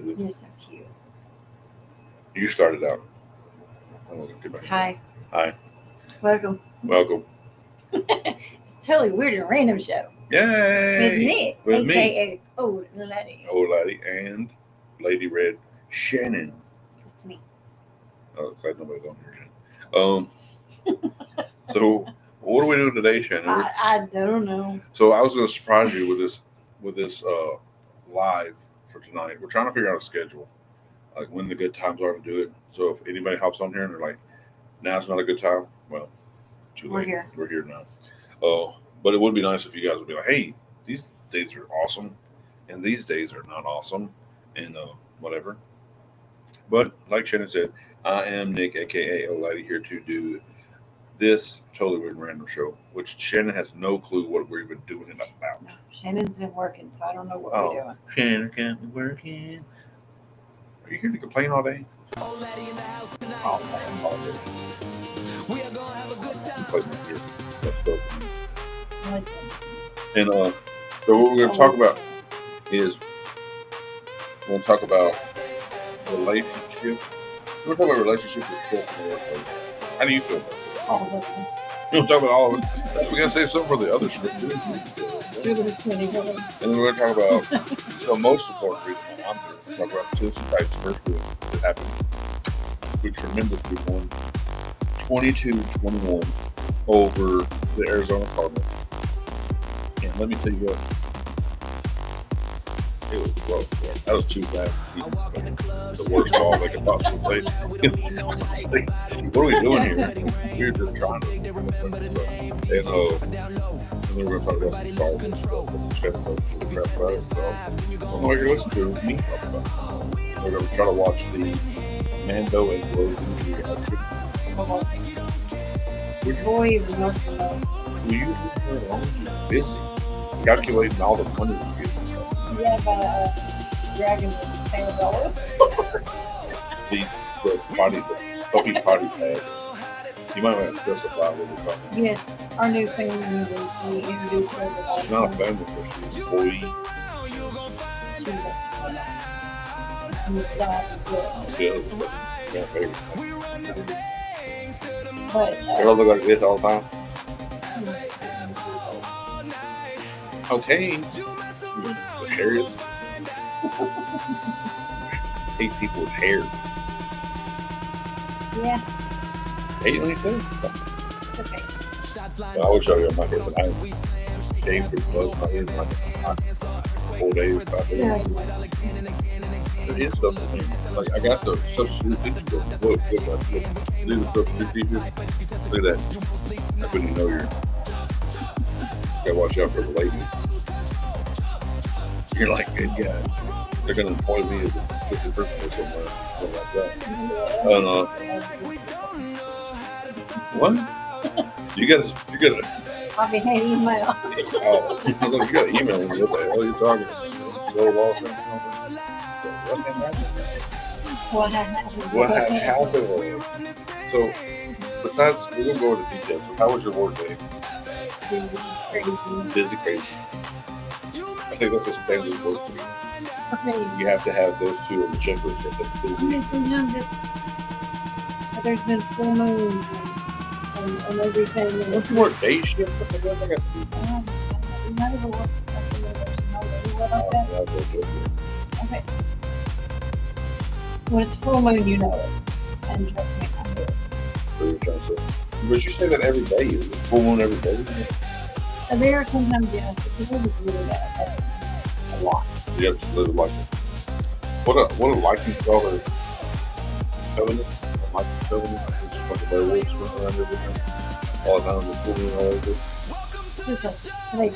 You're so cute. You started out. I'm gonna get back. Hi. Hi. Welcome. Welcome. It's totally weird and random show. Yay! With Nick, With aka me. Old Lady. Old Lady and Lady Red Shannon. That's me. Oh, glad nobody's on here yet. So what are we doing today, Shannon? I don't know. So I was going to surprise you with this live for tonight. We're trying to figure out a schedule, like when the good times are to do it. So if anybody hops on here and they're like, "Now's not a good time," well, too We're late. here. We're here now. But it would be nice if you guys would be like, "Hey, these days are awesome, and these days are not awesome," and whatever. But like Shannon said, I am Nick, aka O Lady, here to do this totally weird and random show, which Shannon has no clue what we're even doing it about. No, Shannon's been working, so I don't know what Oh, we're doing. Shannon can't be working. Are you here to complain all day? All day. All day. Complain here. That's dope. I like that. And so what we're going to talk about is we're going to talk about relationships. We're going to talk about relationships with stress in the workplace. How do you feel about it? All of them. You want to talk about all of it? We're going to save something for the other script. Sure, there's plenty of them. And then we're going to talk about the most important reason why I'm here. We're talk about Tennessee Titans' first win that happened, which tremendously won 22-21 over the Arizona Cardinals. And let me tell you what, it was close. That was too bad. The worst ball they could possibly play. What are we doing here? We're just trying to. And then we're going to talk about some Star Wars stuff. Let's chat about crap about it. So, I'm going to listen to me talk about it. We're going to try to watch the Mando and Logan reaction. Boy, even know to know. Will you just busy calculating all the money we get? Yeah, but dragon with $10. The puppy potty pads. You might want to specify what we're talking about. Yes, our new family member, we introduced her to She's not a family member, she's a boy. She's glad to do it. Good. Yeah, baby. But, Girls look like this all the time. Okay. The hair is. Hate people with hair. yeah, Hate on each other. it's okay. I would show you my hair, but I shaved it close my hair like 4 days, 5 days. Yeah, There is stuff in there. Like I got the substitute teacher. Look, see the substitute teacher. Look at that. That's when you know you're. Gotta watch out for the ladies. You're like, good guy. They're gonna employ me as a assistant principal somewhere, something like that. I don't know. What? You gotta. I'll be hanging email. Oh, I was like, you gotta email me. What the hell are you talking about? So lost. What happened? What happened? So, besides, we're gonna go into details. So how was your work day? Crazy. Busy, crazy. I think that's a standard work week. Okay. You have to have those two on the checklist. Okay, sometimes it's, but there's been full moons and everything. And Don't you work day shift? What the hell I got to do? none of the work stuff in there, there's no way about that. I'll go do it. Okay. When it's full moon, you know it. And trust me, I do it. So you're trying to say. But you say that every day. Is it full moon every day? And there are sometimes, yeah, it's really bad. A lot. You have to live like it. What a liking color covenant? A liking covenant? It's just like a werewolf swimming around everything. All the time, the full moon all over. It's like,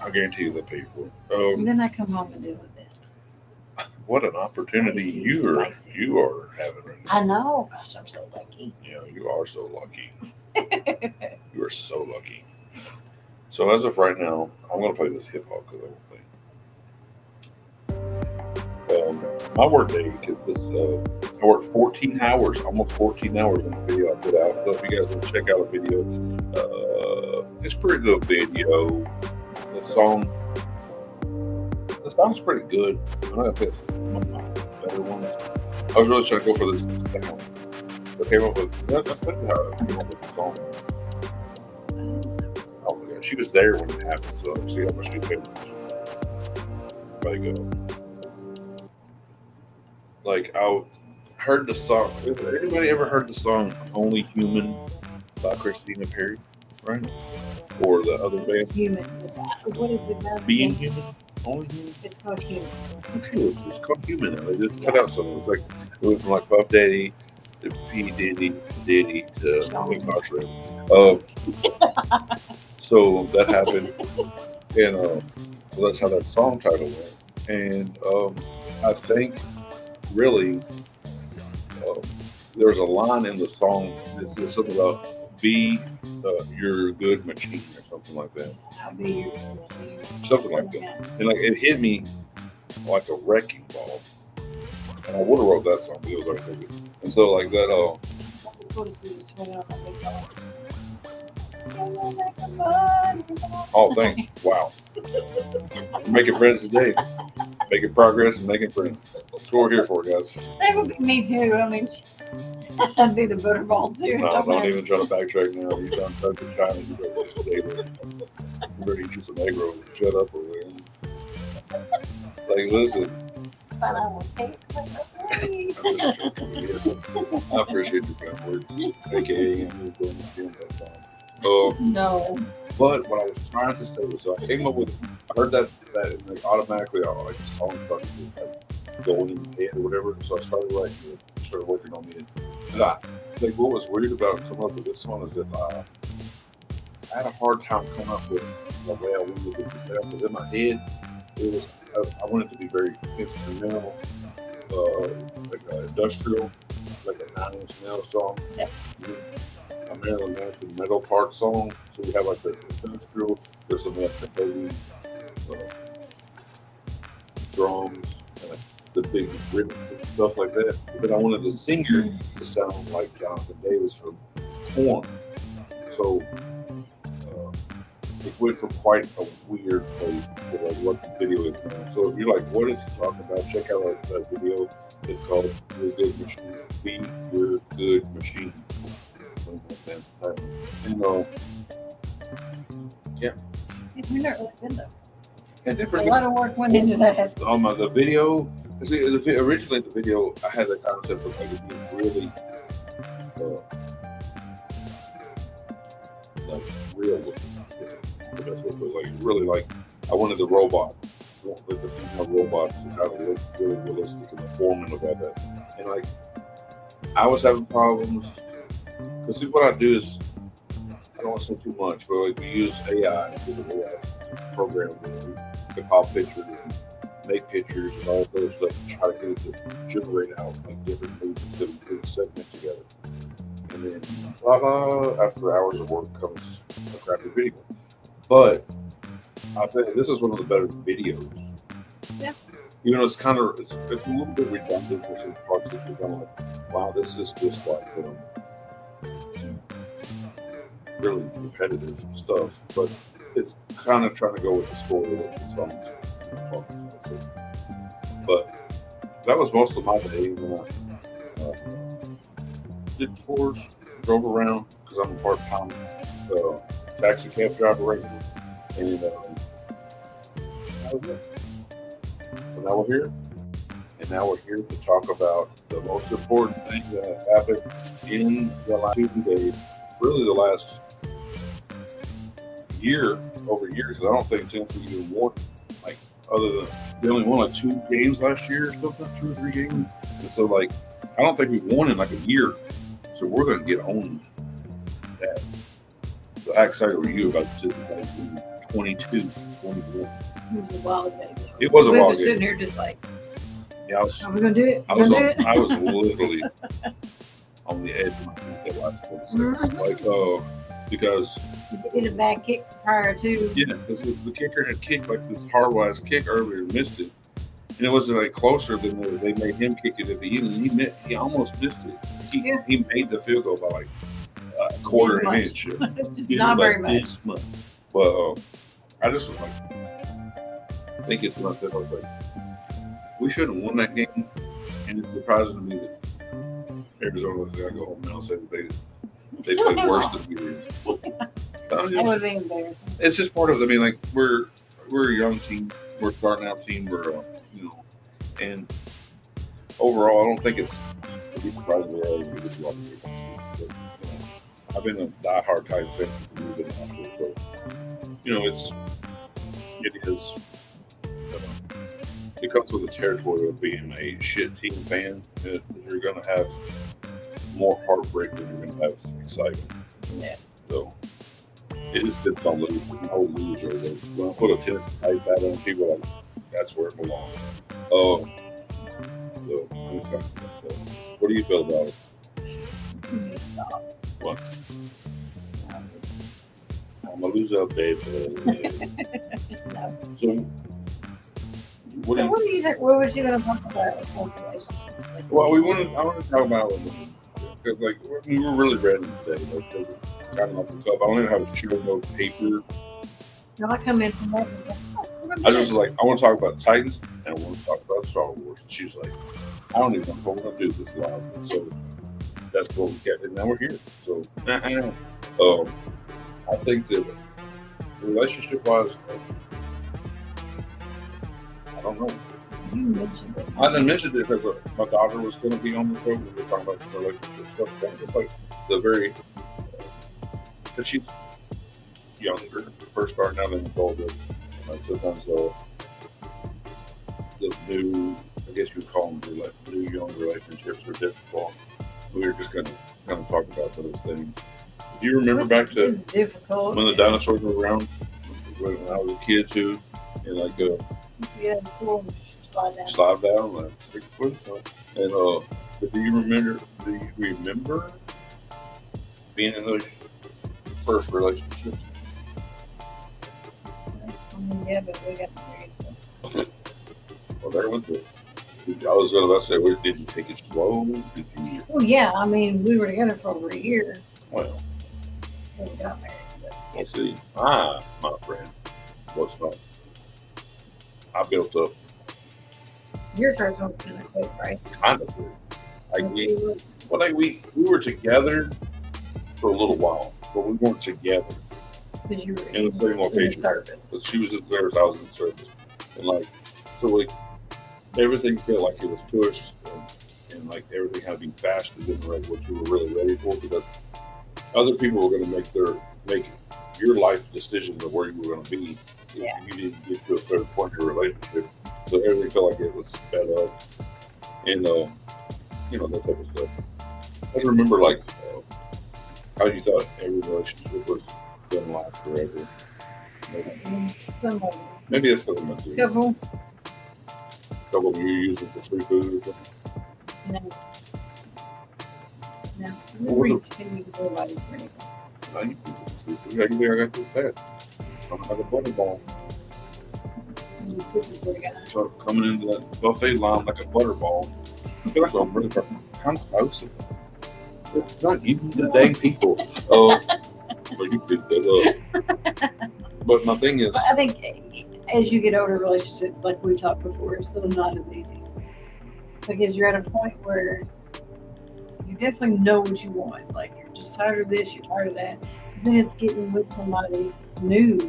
I guarantee you they'll pay for it. and then I come home and do this. What an opportunity Spicy. you are having right now. I know. Gosh, I'm so lucky. Yeah, you are so lucky. You are so lucky. So as of right now, I'm gonna play this hip hop because I will play. My work day consists of I work 14 hours, almost 14 hours on the video I put out. So if you guys want to check out a video, it's a pretty good video. The song The song's pretty good. I'm not gonna pick one of my better ones. I was really trying to go for this sound. I came up with that's basically how I came up with the song. Oh my god, she was there when it happened, so see how much she paid. Like, like I heard the song. Anybody ever heard the song "Only Human" by Christina Perri, right? Or the other band, Human. What is the band? Being Human, Only Human. It's called Human. Okay, it's called Human now. They just cut out some. It's like it went from like Puff Daddy to P Diddy to Incarcerated. So that happened, and so that's how that song title went. And I think really there's a line in the song that says something about be your good machine or something like that. I'll be your Something like that. And like it hit me like a wrecking ball. And I would have wrote that song, but it was already. And so like that oh thanks. Wow. Making friends today. Making progress and making friends. That's what we're here for, guys. That would be me too. I mean, I'd be the butterball too. No, don't even try to backtrack now. You done touching China, you better just stay there. You better eat you some egg rolls and shut up over there. Like, listen. But I will take I appreciate your kind words. AKA, no. But what I was trying to say was, so I came up with, I heard that and like automatically, like the song started like going in the head or whatever. So I started writing it, started working on it. And like what was weird about coming up with this one is that I had a hard time coming up with the way I wanted it to sound. Because in my head, it was I wanted it to be very instrumental, like industrial, like a 9 Inch Nails song. Yep. A Marilyn Manson Metal Park song. So we have like the industrial, there's some like the heavy drums, and like the big rips and stuff like that. But then I wanted the singer to sound like Jonathan Davis from Korn. So it went from quite a weird place to like what the video is now. So if you're like, what is he talking about? Check out that video. It's called Your Good Machine. Be Your Good Machine. And yeah. It's really good though. And A lot of work went into that. The video. See, originally the video, I had the concept of like it being really like real looking. The best way to put it, like really like I wanted the robot, like the female robots to kind of look really realistic and the forming of all that. And like I was having problems. Because see, what I do is, I don't want to say too much, but like we use AI, AI program to pop pictures and make pictures and all those stuff to try to get it to generate out like different movies that we put a segment together. And then, after hours of work comes a crappy video. But I think this is one of the better videos. Yeah. Even though it's kind of, it's a little bit redundant for some parts that you're kind of like, wow, this is just like, really repetitive stuff, but it's kind of trying to go with the story that's the song. But that was most of my day when I did tours, drove around because I'm a part-time taxi cab driver right now, and that was it. So now we're here, and now we're here to talk about the most important thing that has happened in the last 2 days, really the last year, over years, because I don't think Tennessee even won, like, other than they only won like 2 games last year or something, 2 or 3 games. And so, like, I don't think we've won in like a year. So we're going to get on that. So how excited were you about the 22, 21? It was a wild day. It was a We wild were game. sitting here just like, Yeah, are we going to do it? I was literally on the edge of my seat that last 20 seconds. Like, because he hit a bad kick prior to. yeah, because the kicker had kicked like this hard-wise kick earlier and missed it. And it wasn't like closer than they made him kick it at the end. And he almost missed it. He made the field goal by like a quarter of an inch. Not very much. But I just was like, think it's one that I was like, we should have won that game, and it's surprising to me that Arizona's got to go home now and say that they played worse than we did. That would be embarrassing. It's just part of it. I mean, like we're a young team, we're a starting out team, we're and overall, I don't think it's surprising we're already good luck. I've been a diehard Titans fan since we've been out here, so it is. It comes with the territory of being a shit team fan. You're going to have more heartbreak than you're going to have excitement. Yeah. So it is difficult to lose. No loser. When I put a Tennessee Titans hat on, people are like, that's where it belongs. So what do you feel about it? What? I'm a loser, baby. No. So. What was you going to talk about? Well, I want to talk about it because, like, we were really ready today. Like, kind of off the cuff. I don't even have a sheet of paper. No, I come in from that. I was just like, I want to talk about Titans and I want to talk about Star Wars. And she's like, I don't even know if we're going to do this live. So that's what we get. And now we're here. So, I think that relationship-wise, I don't know. You mentioned it. I didn't mention it because my daughter was going to be on the show. We were talking about some relationship stuff. It's like the very, because she's younger, first starting out in adulthood. Sometimes those new, I guess you would call them like new young relationships are difficult. We were just going to kind of talk about those things. Do you remember back to when the dinosaurs were around? When I was a kid too, and like slide down like 6 foot. And but do you remember being in those first relationships? Yeah, but we got married. Well, there was it. I was going to say, did you take it slow? Did you? Well, yeah. I mean, we were together for over a year. Well, we got married. We'll see. My friend, what's not? I built up. Your first one was kind of quick, right? Kind of quick. We were together for a little while, but we weren't together. Because you were in the same location. So she was in service, I was in service, and so everything felt like it was pushed, and like everything had to be faster than what you were really ready for, because other people were going to make your life decisions of where you were going to be. Yeah. You didn't get to a certain point in your relationship, so everything felt like it was sped up, and that type of stuff. I remember how you thought every relationship was going to last forever. Maybe that's because I'm not doing it. Couple of you using for free food or something. No. You can go by the free. No, you can just free food. I got this fat. I'm like a butterball. So coming into that buffet line like a butterball. I feel like I'm really kind of close. It's not even the dang people. But you picked that up. But my thing is, I think as you get older, relationships, like we talked before, are still not as easy. Because you're at a point where you definitely know what you want. Like, you're just tired of this, you're tired of that. Then it's getting with somebody new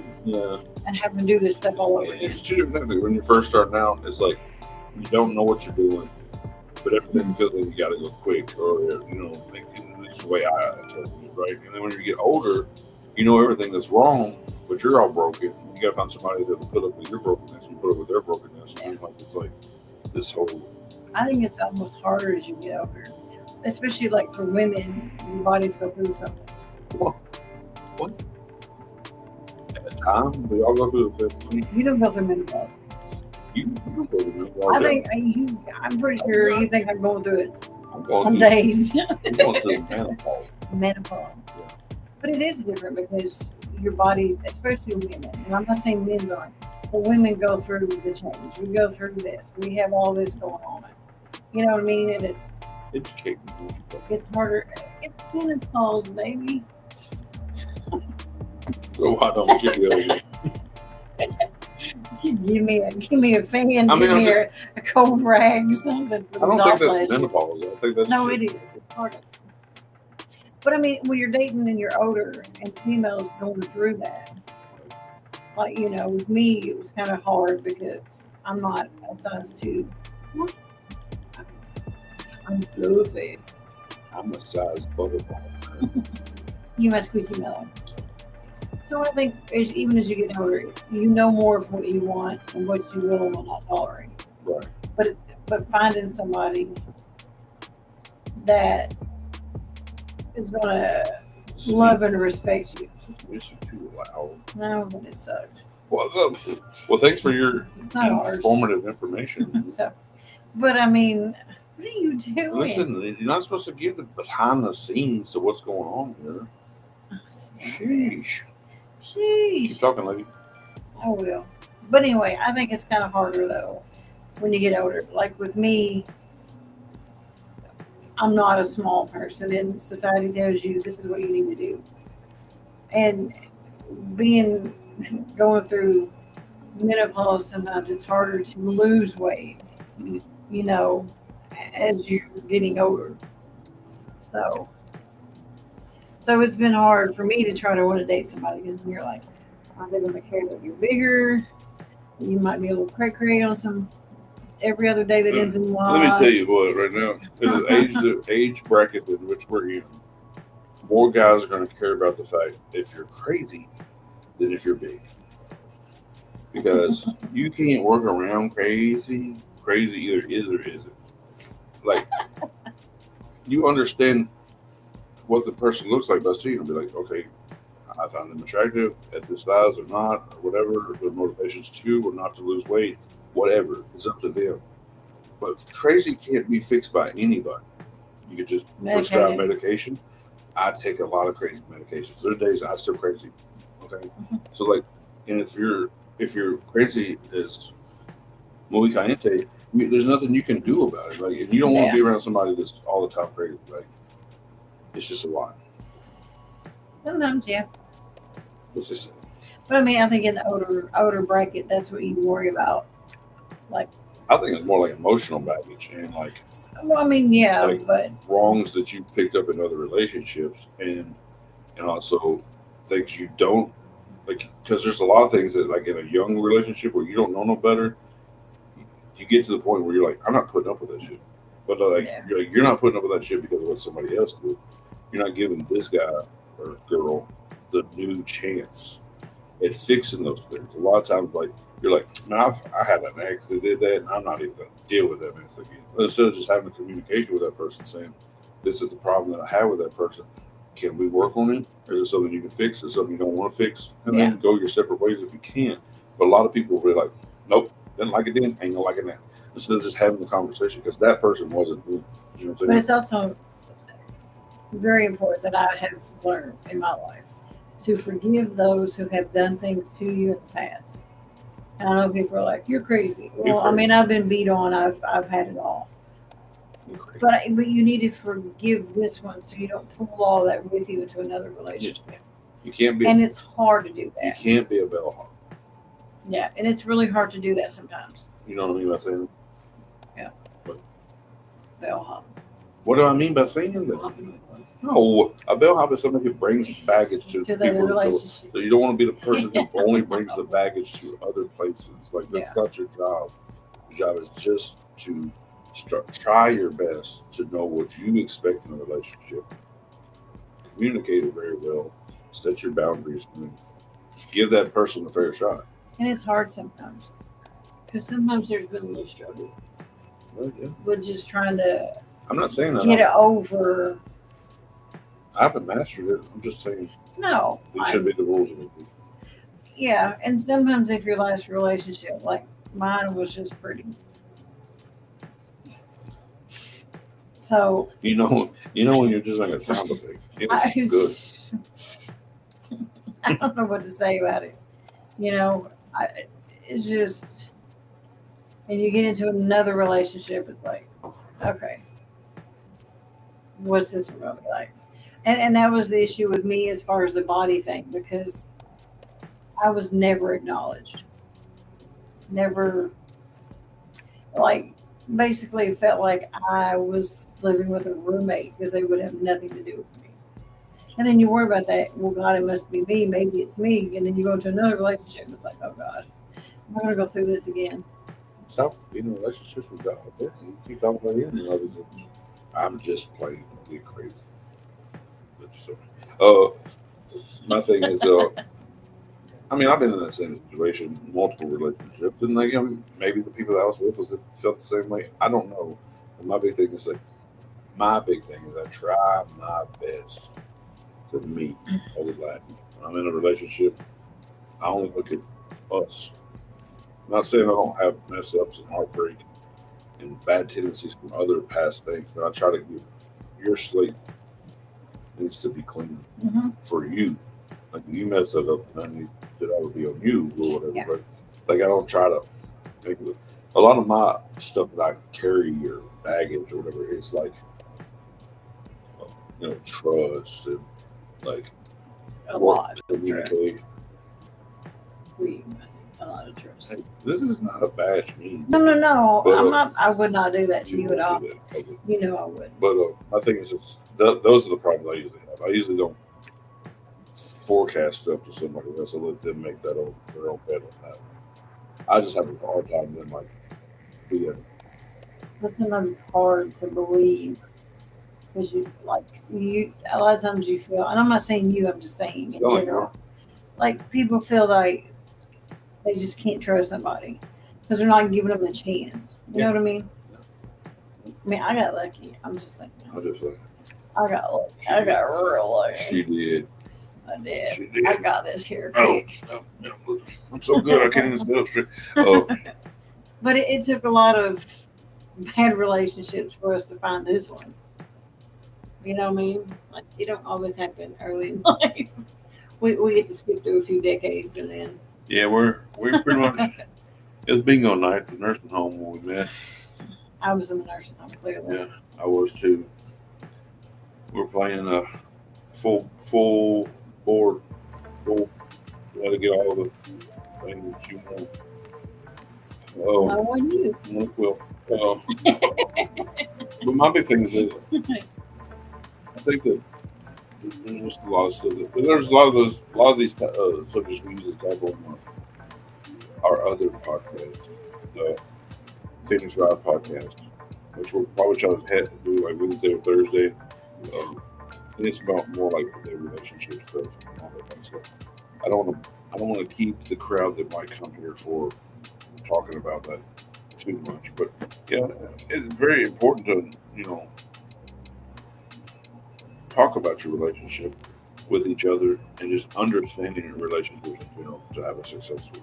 and having to do this stuff all over again. It's two different things. When you're first starting out, it's like you don't know what you're doing, but everything feels like you got to go quick, or this is the way I tell you, right? And then when you get older, you know everything that's wrong, but you're all broken. You got to find somebody that will put up with your brokenness. You put up with their brokenness. Yeah. And it's like this whole. I think it's almost harder as you get older, especially like for women. Your bodies go through something. What? At the time, we all go through the same. You don't go through menopause. You don't go through menopause. I think I'm pretty sure you think I'm going through it on days. I'm going through menopause. Menopause. Yeah. But it is different because your body, especially women, and I'm not saying men aren't, but women go through the change. We go through this. We have all this going on. You know what I mean? And it's harder. It's menopause, baby. So why don't you go? Give me a fan, I mean, give me a cold rag, something for I these don't think hot that's flashes. menopause. I think that's No, just, it is. It's part of it. But I mean, when you're dating and you're older and females going through that, like, you know, with me, it was kind of hard because I'm not a size 2. I'm fluffy. I'm a size butterball. You must squeaky melon. So I think even as you get older, you know more of what you want and what you will and will not tolerate. Right. But finding somebody that is gonna love and respect you. This is too loud. No, but it sucks. Well, thanks for your It's not ours. informative information. So, but I mean, what are you doing? Listen, you're not supposed to give the behind the scenes to what's going on here. Oh, stop it. Sheesh. Sheesh. Keep talking, lady. I will. But anyway, I think it's kind of harder though when you get older. Like with me, I'm not a small person, and society tells you this is what you need to do. And being going through menopause, sometimes it's harder to lose weight, you know, as you're getting older. So, so it's been hard for me to try to want to date somebody because you're like, are they going to care that you're bigger? You might be a little cray on some every other day that ends in Y. Let me tell you what, right now, the age bracket in which we're in, more guys are going to care about the fact if you're crazy than if you're big. Because you can't work around crazy. Crazy either is or isn't. Like, you understand what the person looks like by seeing them. Be like, okay, I found them attractive at this size or not, or whatever. Their motivations to or not to lose weight, whatever. It's up to them. But crazy can't be fixed by anybody. You could just prescribe medication. I take a lot of crazy medications. There's days I'm still crazy. Okay, so like, and if you're crazy as muy caliente, there's nothing you can do about it. Like, and you don't want to be around somebody that's all the time crazy. Like, it's just a lot. Sometimes, yeah. It's just. But I mean, I think in the older bracket, that's what you worry about. Like, I think it's more like emotional baggage and like. Well, I mean, yeah, like but wrongs that you picked up in other relationships, and also things you don't like, because there's a lot of things that, like, in a young relationship where you don't know no better, you get to the point where you're like, I'm not putting up with that shit. But you're not putting up with that shit because of what somebody else did. You're not giving this guy or girl the new chance at fixing those things. A lot of times, like, you're like, man, I had an ex that did that, and I'm not even going to deal with that mess again. Instead of just having a communication with that person, saying, this is the problem that I have with that person. Can we work on it? Or is it something you can fix? Is it something you don't want to fix? And then go your separate ways if you can. But a lot of people will be like, nope, didn't like it then, ain't gonna like it now. Instead of just having the conversation, because that person wasn't good. You know what I'm saying? But it's also very important that I have learned in my life to forgive those who have done things to you in the past. And I know people are like, "You're crazy." Well, I mean, I've been beat on. I've had it all. But you need to forgive this one so you don't pull all that with you into another relationship. Yeah. You can't be, and it's hard to do that. You can't be a bellhop. Yeah, and it's really hard to do that sometimes. You know what I mean by saying that? Yeah. But bellhop. What do I mean by saying that? No, a bellhop is somebody who brings baggage to the people's relationship. So you don't want to be the person who only brings the baggage to other places. Like, that's not your job. Your job is just to try your best to know what you expect in a relationship. Communicate it very well. Set your boundaries and give that person a fair shot. And it's hard sometimes. Because sometimes there's been a little struggle. Well, yeah. We're just trying to I'm not saying that get it over. I haven't mastered it. I'm just saying. No. It should be the rules of it. Yeah, and sometimes if your last relationship, like mine, was just pretty. So you know when you're just like a sound effect. It's good. I don't know what to say about it. It's just, and you get into another relationship, it's like, okay, what's this going to be like? And that was the issue with me as far as the body thing, because I was never acknowledged. never, like, basically felt like I was living with a roommate because they would have nothing to do with me. And then you worry about that. Well, God, it must be me. Maybe it's me. And then you go to another relationship. And it's like, oh God, I'm going to go through this again. Stop being in relationships with God. Okay? You keep talking about him and others. I'm just playing get crazy. So, my thing is, I mean, I've been in that same situation, multiple relationships, and like, maybe the people that I was with felt the same way. I don't know. But my big thing is I try my best for me over that. When I'm in a relationship, I only look at us. I'm not saying I don't have mess ups and heartbreak and bad tendencies from other past things, but I try to give your slate needs to be clean Mm-hmm. for you. Like you mess that up, then that would be on you or whatever. Yeah. But like I don't try to take it. A lot of my stuff that I carry or baggage or whatever is like trust and like A lot of trust. communicate. A lot of trust. Hey, this is not a bash me. No. But, I'm not. I would not do that to you at all. Okay. You know I would. But my thing is, those are the problems I usually have. I usually don't forecast stuff to somebody else. I let them make their own bet on that. I just have a hard time then like being. But sometimes it's hard to believe because you a lot of times you feel, and I'm not saying you, I'm just saying in general. Like people feel like they just can't trust somebody because they're not giving them a chance. You know what I mean? I mean, I got lucky. I'm just saying. I got lucky. I got real lucky. She did. I did. She did. I got this here quick. I'm so good. I can't even sit up straight. But it took a lot of bad relationships for us to find this one. You know what I mean? Like it don't always happen early in life. We get to skip through a few decades and then. Yeah, we're pretty much. It was bingo night at the nursing home when we met. I was in the nursing home, clearly. Yeah, I was too. We're playing a full board. You got to get all the things that you want. Oh, I want you. Well, but my big thing is that I think that there's just a lot of stuff. There's a lot of these subjects we use to talk on our other podcast, the Phoenix Ride podcast, which we'll probably try to do like Wednesday or Thursday. And it's about more like the relationship stuff and all that kind of stuff. I don't want to keep the crowd that might come here for talking about that too much, but yeah, it's very important to talk about your relationship with each other and just understanding your relationship in general to have a successful.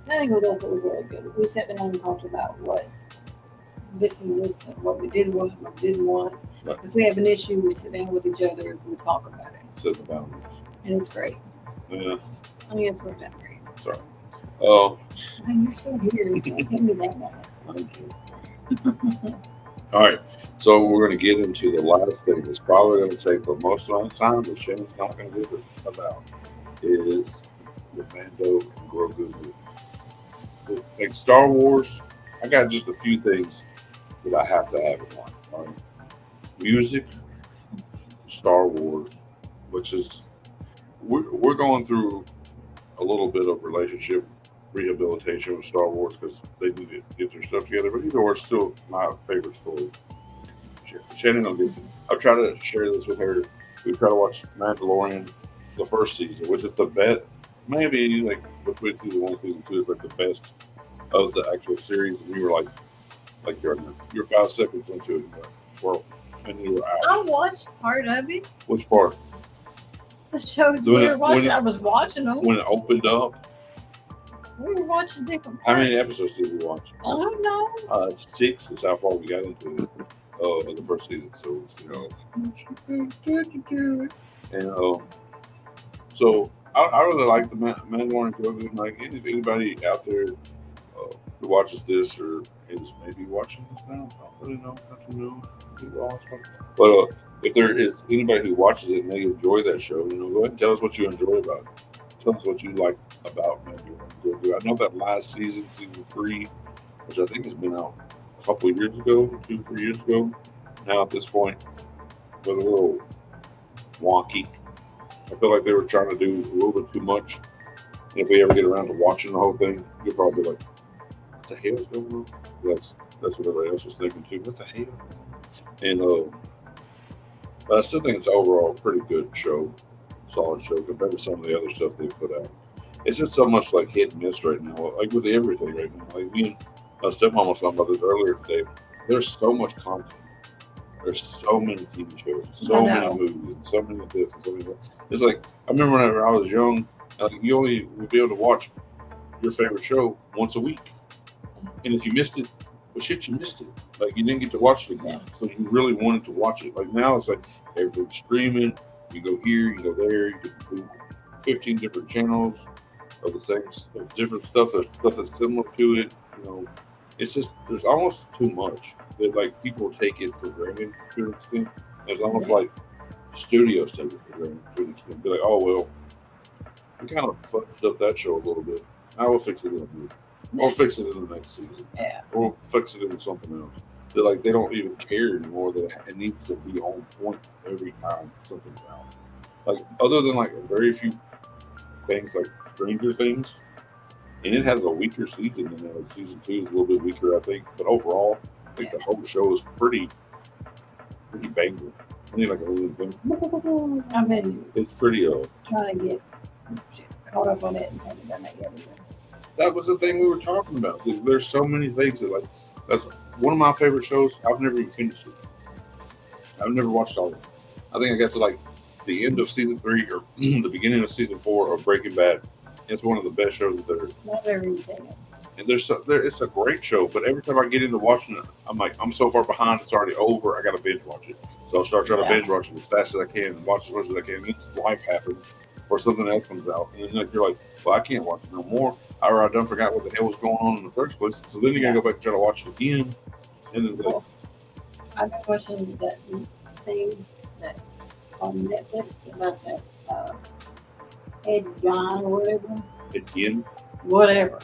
I think that's what was really good. We sat down and talked about what this and this and what we did want, what we didn't want. Right. If we have an issue, we sit down with each other and we talk about it. Set the boundaries. And it's great. Yeah. I think it's worked out great. Sorry. Man, you're still here. You can't give me that back. All right. So we're going to get into the last thing that's probably going to take the most amount of time that Shannon's not going to do about is the Mando and Grogu movie. Like Star Wars, I got just a few things that I have to have in mind. All right? Music, Star Wars, which is we're going through a little bit of relationship rehabilitation with Star Wars because they need to get their stuff together. But either way, it's still my favorite story. Shannon will get. I've tried to share this with her. We try to watch Mandalorian, the first season, which is the best. Maybe like between season 1 and season 2 is like the best of the actual series. And you were like you're 5 seconds into it, and you were out. I watched part of it. Which part? The shows we were watching. I was watching them when it opened up. We were watching different parts. How many episodes did we watch? I don't know. 6 is how far we got into it. The first season, so and so I really like the Mandalorian Grogu. Like anybody out there who watches this or is maybe watching this now, I don't really know. Nothing new. But if there is anybody who watches it and they enjoy that show, go ahead and tell us what you enjoy about it. Tell us what you like about Mandalorian real good. I know that last season, season 3, which I think has been out a couple of years ago, 2-3 years ago. Now at this point, was a little wonky. I feel like they were trying to do a little bit too much. And if we ever get around to watching the whole thing, you'll probably be like, "What the hell is going on?" That's what everybody else was thinking too. What the hell? And but I still think it's overall a pretty good show, solid show compared to some of the other stuff they put out. It's just so much like hit and miss right now, like with everything right now. Like me and stepmom was talking about this earlier today. There's so much content. There's so many TV shows, so many movies, and so many of this and so many of that. It's like I remember whenever I was young, you only would be able to watch your favorite show once a week, and if you missed it, well, shit, you missed it. Like you didn't get to watch it again, so you really wanted to watch it. Like now, it's like everything's streaming. You go here, you go there. You get to do 15 different channels of the same, of different stuff. There's stuff that's similar to it. It's just there's almost too much that like people take it for granted to an extent. It's almost like studios take it for granted to an extent. Be like, oh well, we kind of fudged up that show a little bit. I will fix it in a movie. Or fix it in the next season. Yeah. Or fix it in something else. They're like they don't even care anymore that it needs to be on point every time something's out. Like other than like very few things like Stranger Things, and it has a weaker season than that. Like season 2 is a little bit weaker, I think. But overall, I think the whole show is pretty banger. I need like a little thing. I've been It's pretty trying to get caught up on it and haven't done that yet. That was the thing we were talking about. There's so many things that like that's one of my favorite shows. I've never even finished it. I've never watched all of it. I think I got to like the end of season 3 or the beginning of season 4 of Breaking Bad. It's one of the best shows that there is. Not everything. And it's a great show, but every time I get into watching it, I'm like, I'm so far behind, it's already over. I got to binge watch it. So I'll start trying to binge watch it as fast as I can and watch as much as I can. And then life happens or something else comes out. And then like, you're like, well, I can't watch it no more. I done forgot what the hell was going on in the first place. So then you got to go back and try to watch it again. And then I've been watching that thing that on Netflix about that Ed Gein or whatever. again, Whatever.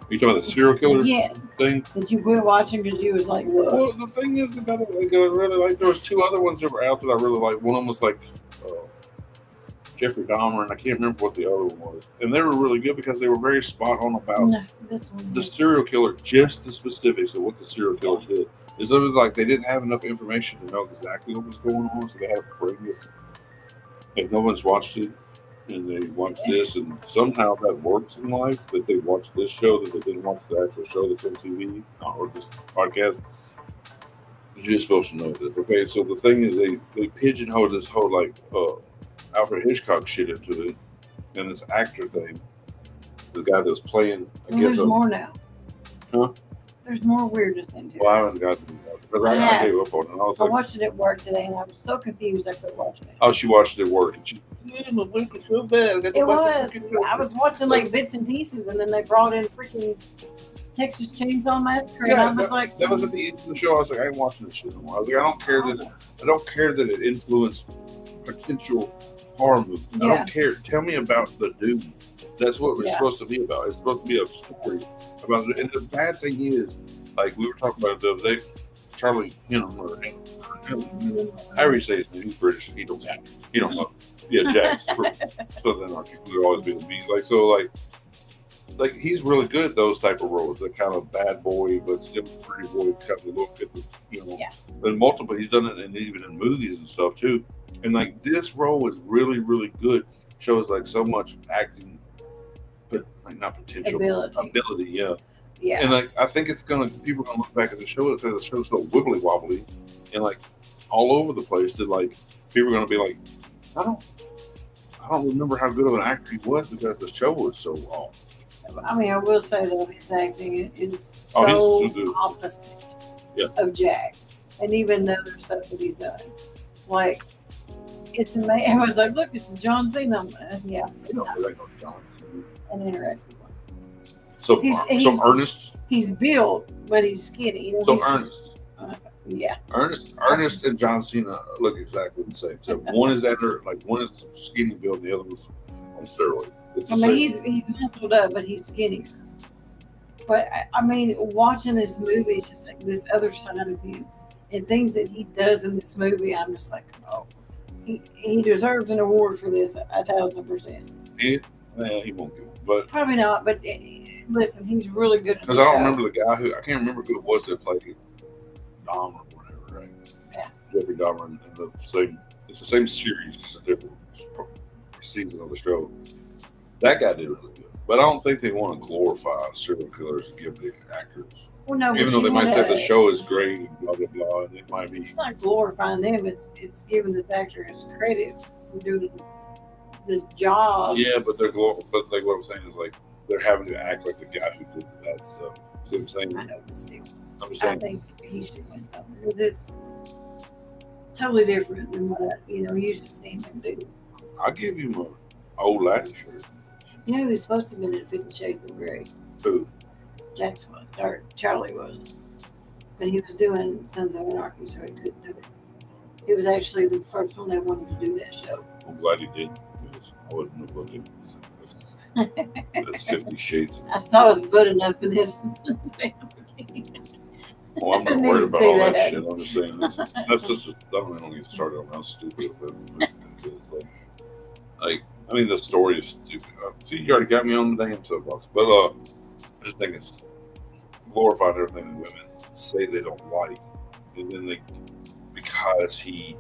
you talking about the serial killer Yes. thing? That you quit watching because you was like, what? Well, the thing is about it, like, I really like. There was 2 other ones that were out that I really liked. One of them was like Jeffrey Dahmer, and I can't remember what the other one was. And they were really good because they were very spot on about No, this one. the serial killer, just the specifics of what the serial killer did. It's like they didn't have enough information to know exactly what was going on, so they had to bring this. If no one's watched it, and they watch this, and somehow that works in life, that they watch this show, that they didn't watch the actual show that's on TV or this podcast, you're just supposed to know this. Okay, so the thing is, they pigeonhole this whole like Alfred Hitchcock shit into it, and this actor thing. The guy that was playing, There's more now. Huh? There's more weirdness into it. Well, I haven't gotten to that because I gave up on it. I was I like, watched it at work today, and I was so confused I quit watching it. oh, she watched it at work, and she, my leg was so bad. It was. I was watching like bits and pieces, and then they brought in freaking Texas Chainsaw Massacre, and I was like, that was at the end of the show. I was like, I ain't watching this shit anymore. I was like, I don't care that it influenced potential horror movies. I don't care. Tell me about the dude. That's what it's supposed to be about. It's supposed to be a story about it. And the bad thing is, like we were talking about the other day, Charlie Hunnam or however you say his name, he's British. He don't know. Yeah, Jax. Something like we've always been like so like he's really good at those type of roles, that kind of bad boy but still pretty boy kind of look at the and multiple. He's done it and even in movies and stuff too. And like this role is really, really good. Shows like so much acting, but like not potential ability, yeah. And like I think people are gonna look back at the show because the show's so wibbly wobbly and like all over the place that like people are gonna be like, I don't remember how good of an actor he was because the show was so off. I mean, I will say though, his acting is so opposite of Jax, and even the other stuff that he's done. Like, it's amazing. I was like, look, it's John Cena. Yeah, an interesting one. So Ernest. He's built, but he's skinny. You know, Ernest. Yeah. Ernest and John Cena look exactly the same. So one is skinny build, and the other was on steroids. It's I the mean, same. he's muscled up, but he's skinnier. But I mean, watching this movie, it's just like this other side of him, and things that he does in this movie. I'm just like, oh, he deserves an award for this 1,000%. He, he won't get it. But Probably not, but listen, he's really good at because the I don't show. remember the guy who I can't remember who it was that played Dom or whatever, right? Yeah. Jeffrey Dahmer in the same. It's the same series, just a different season of the show. That guy did really good, but I don't think they want to glorify serial killers and give the actors, Well, no, even but though they you might want say the to. show is great and blah blah blah, and it might be. It's not glorifying them. It's giving this actor his credit for doing this job. Yeah, but but like what I'm saying is like they're having to act like the guy who did the bad stuff. See what I'm saying? I know, but still, I'm just I saying. think he should win something because it's totally different than what you used to seeing him do. I'll give you my old laddie shirt. You know, he was supposed to have been in 50 Shades of Grey. Who? Jax was, or Charlie was, but he was doing Sons of Anarchy, so he couldn't do it. He was actually the first one that wanted to do that show. I'm glad he did. Because I wouldn't know what it is. That's 50 Shades. I saw his butt enough in his. Well, I'm not I need worried to about see all that that. shit. I'm just saying that's just. I don't get started on how stupid. Like, I mean, the story is stupid. See, you already got me on the damn soapbox. But I just think it's glorifying everything that women say they don't like, and then they because he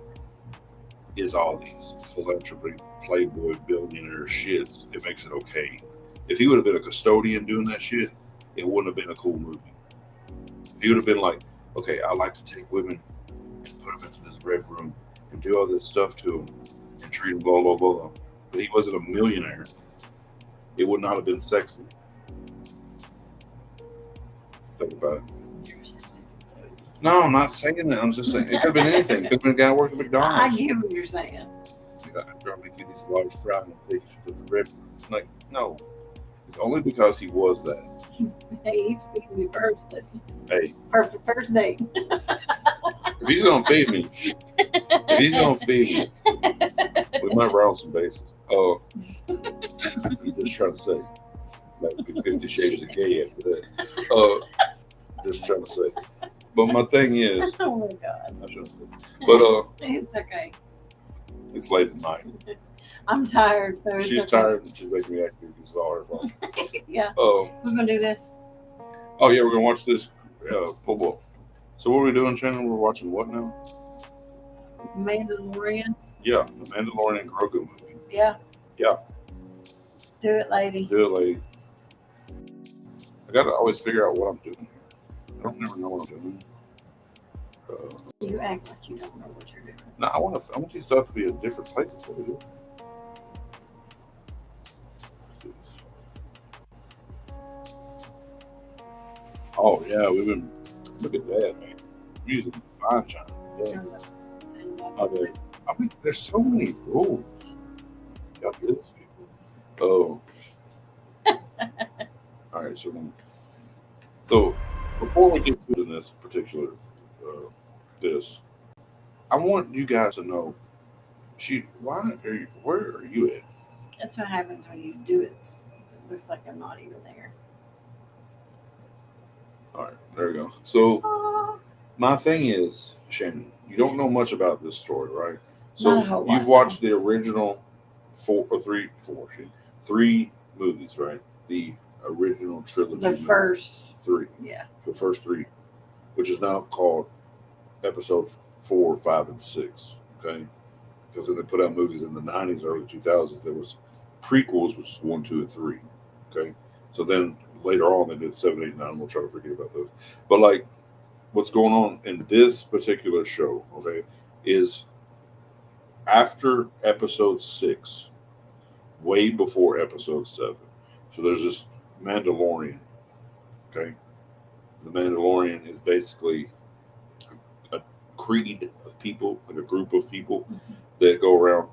is all these philanthropy, playboy, billionaire shits, it makes it okay. If he would have been a custodian doing that shit, it wouldn't have been a cool movie. He would have been like, okay, I like to take women and put them into this red room and do all this stuff to them and treat them blah blah blah. But he wasn't a millionaire. It would not have been sexy. Think about it. No, I'm not saying that. I'm just saying it could have been anything. It could have been a guy working at I McDonald's. get what you're saying. After I make you these large fries and fish with the red. Like, no. It's only because he was that. Hey, he's feeding me first. Hey, Perfect first date. if he's gonna feed me, we might round some bases. Oh, I'm just trying to say, like 50 Shades of Gay after that. Just trying to say. But my thing is, Oh my god. I shouldn't say. But It's okay. it's late at night. I'm tired, so it's She's okay. tired and she's making me act like it's all her fault. Yeah. Oh We're gonna do this. yeah, we're gonna watch this football. So what are we doing, Shannon? We're watching what now? Mandalorian. Yeah, the Mandalorian Grogu movie. Yeah. Yeah. Do it, lady. Do it, lady. I gotta always figure out what I'm doing. I don't never know what I'm doing. You act like you don't know what you're doing. No, I want these stuff to be in different places. What we do. Oh yeah, we've been. Look at that, man. We're using fine china. Yeah. I mean, there's so many rules. Y'all get this, people. Oh. All right, so before we get to this particular I want you guys to know. Where are you at? That's what happens when you do it. It looks like I'm not even there. All right, there we go. So my thing is, Shannon, you don't know much about this story, right? So Not a whole lot, you've watched the original three movies, right? The original trilogy. The first three. Yeah. The first three, which is now called episode 4, 5, and 6. Okay, because then they put out movies in the 90s, early 2000s. There was prequels, which is 1, 2, and 3. Okay, so then later on they did 7, 8, 9. We'll try to forget about those. But like, what's going on in this particular show, okay, is after episode 6, way before episode 7. So there's this Mandalorian. Okay, the Mandalorian is basically a creed of people, like a group of people that go around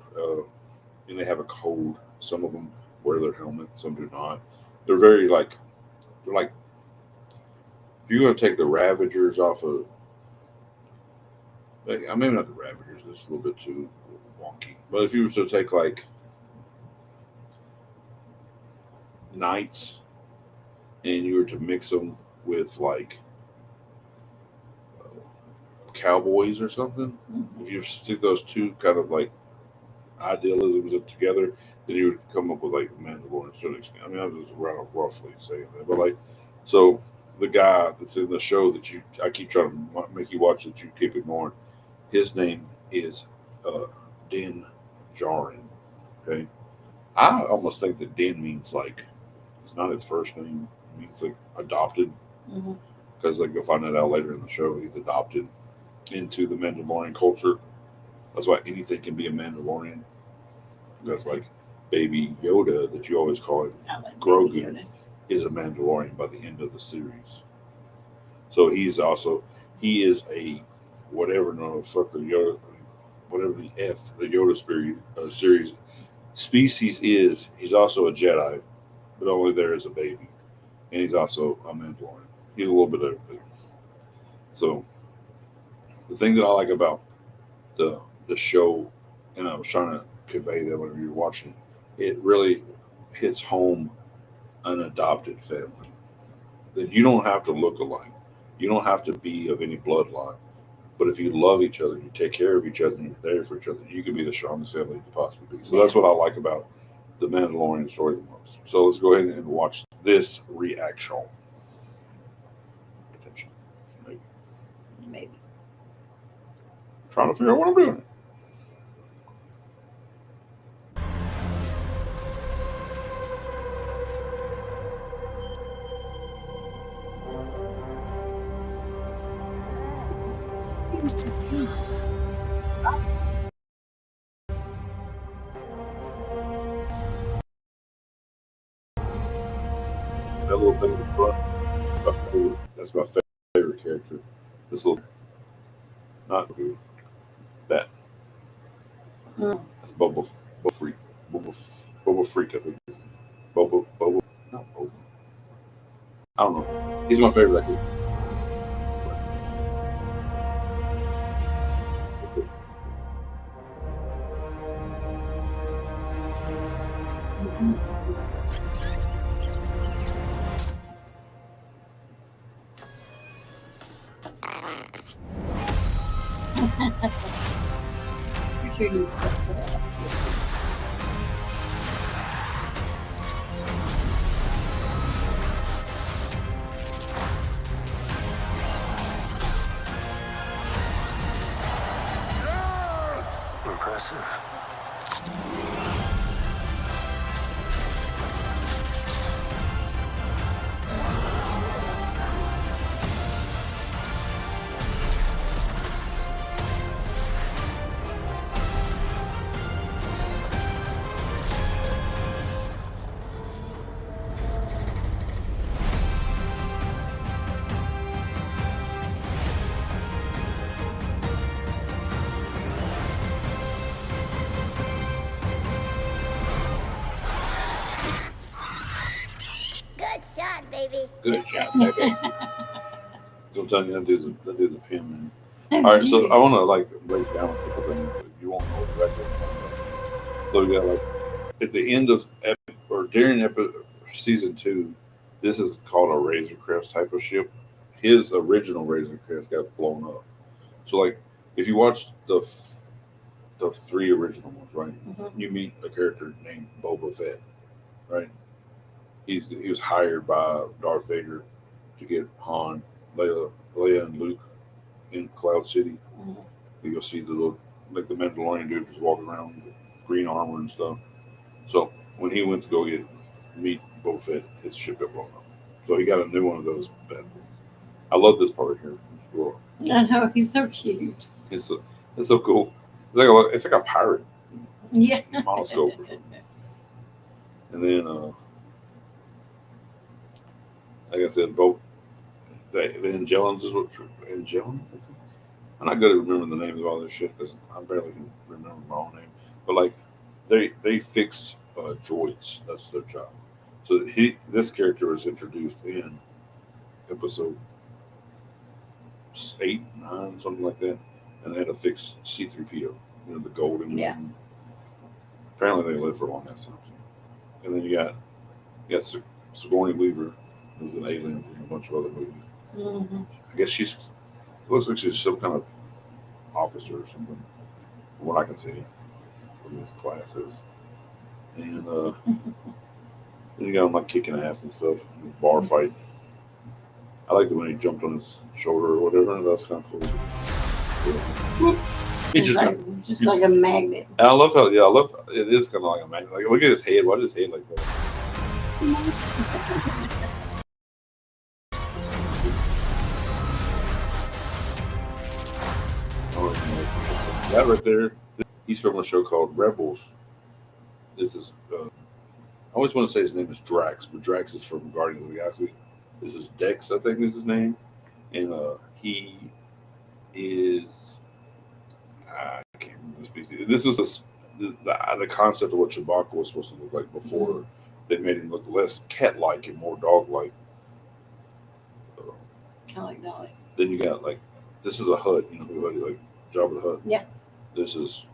and they have a code. Some of them wear their helmets, some do not. They're like if you're going to take the Ravagers off of, maybe not the Ravagers, it's a little bit too wonky. But if you were to take like knights and you were to mix them with like cowboys or something, Mhm. if you stick those two kind of like idealisms together, then you would come up with like Mandalorian to an extent. I mean, I was just around roughly saying that, but like, so the guy that's in the show that I keep trying to make you watch that you keep ignoring, his name is uh, Din Djarin. Okay, I almost think that Din means like it's not his first name; it means like adopted, Mhm. because like you'll find that out later in the show. He's adopted into the Mandalorian culture. That's why anything can be a Mandalorian. That's like Baby Yoda that you always call him I like Baby Grogu Yoda. is a Mandalorian by the end of the series. So he is a whatever no fuck the Yoda whatever the F the Yoda series species is. He's also a Jedi, but only there as a baby, and he's also a Mandalorian. He's a little bit of everything. So the thing that I like about the the show, and I was trying to convey that whenever you're watching it really hits home an adopted family. That you don't have to look alike. You don't have to be of any bloodline. But if you love each other, you take care of each other, and you're there for each other, you can be the strongest family you could possibly be. So Yeah. that's what I like about the Mandalorian story the most. So let's go ahead and watch this reaction. Potentially. Maybe. Maybe. Trying to figure out what I'm doing. That little thing in the front, that's my favorite character. This little, not who, that. Mm. That's Boba Freak. Boba Freak, I think. Boba, not Boba. I don't know. He's my favorite actor. You sure he's Impressive. Good shot, baby. Good job, baby. Sometimes that is a pin, man. That's All right, so huge. I want to like break down a couple things, but you won't know exactly what I'm talking about. So we got like at the end of or during season 2, this is called a Razor Crest type of ship. His original Razor Crest got blown up. So like if you watch the 3 original ones, right? Mhm. You meet a character named Boba Fett, right? He was hired by Darth Vader to get Han, Leia, and Luke in Cloud City. Mhm. You'll see the little like the Mandalorian dude just walking around with green armor and stuff. So when he went to go meet Boba Fett, his ship got blown up. So he got a new one of those bad boys. I love this part here. I know he's so cute. It's so, it's so cool. It's like a pirate Yeah. monoscope or something. And then, like I said, both the Angellans is what Angellan. I'm not good at remembering the names of all this shit because I barely can remember my own name. But like, they fix droids. That's their job. So this character was introduced in episode 8, 9, something like that, and they had to fix C-3PO. The golden Yeah. one. Apparently, they lived for a long ass time. And then you got Yes, Sigourney Weaver was an alien in a bunch of other movies. Mm-hmm. I guess she's looks like she's some kind of officer or something, from what I can see from his classes. And then you got him like kicking ass and stuff. Bar fight. I liked it when he jumped on his shoulder or whatever. That's kind of cool. Yeah. He It's just like, kind of, just like a magnet. and I love how I love it is kind of like a magnet. Like look at his head. Why is his head like that? Oh, that right there. He's from a show called Rebels. This is. I always want to say his name is Drax, but Drax is from Guardians of the Galaxy. This is Dex, I think is his name, and he is. I can't remember the species. This was the concept of what Chewbacca was supposed to look like before they made him look less cat-like and more dog-like. Kind of like Dolly. Then you got like this is a Hutt, like Jabba the Hutt. Yeah. This is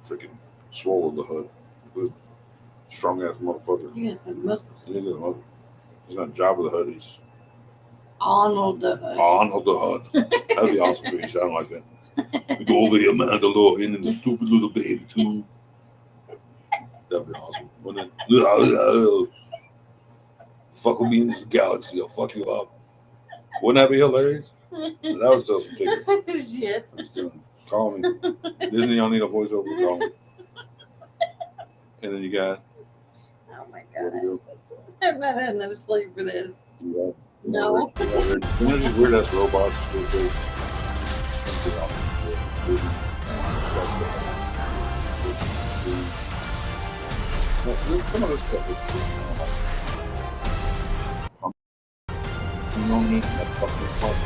freaking Swole the Hutt. Strong ass motherfucker. You got some muscles. He's not Jabba the Hutt. He's Arnold the Hood. Arnold the Hutt. That'd be awesome if he sounded like that. We go over here, Mandalorian, and the stupid little baby too. That'd be awesome, wouldn't it? Fuck with me in this galaxy, I'll fuck you up. Wouldn't that be hilarious? That would sell some tickets. Shit. Just call me. Disney, y'all need a voiceover. Call me. And then you got. Oh my Where to god. go? I've not had enough sleep for this. You No. got one of these weird ass robots. Some of this stuff is you don't need that fucking part.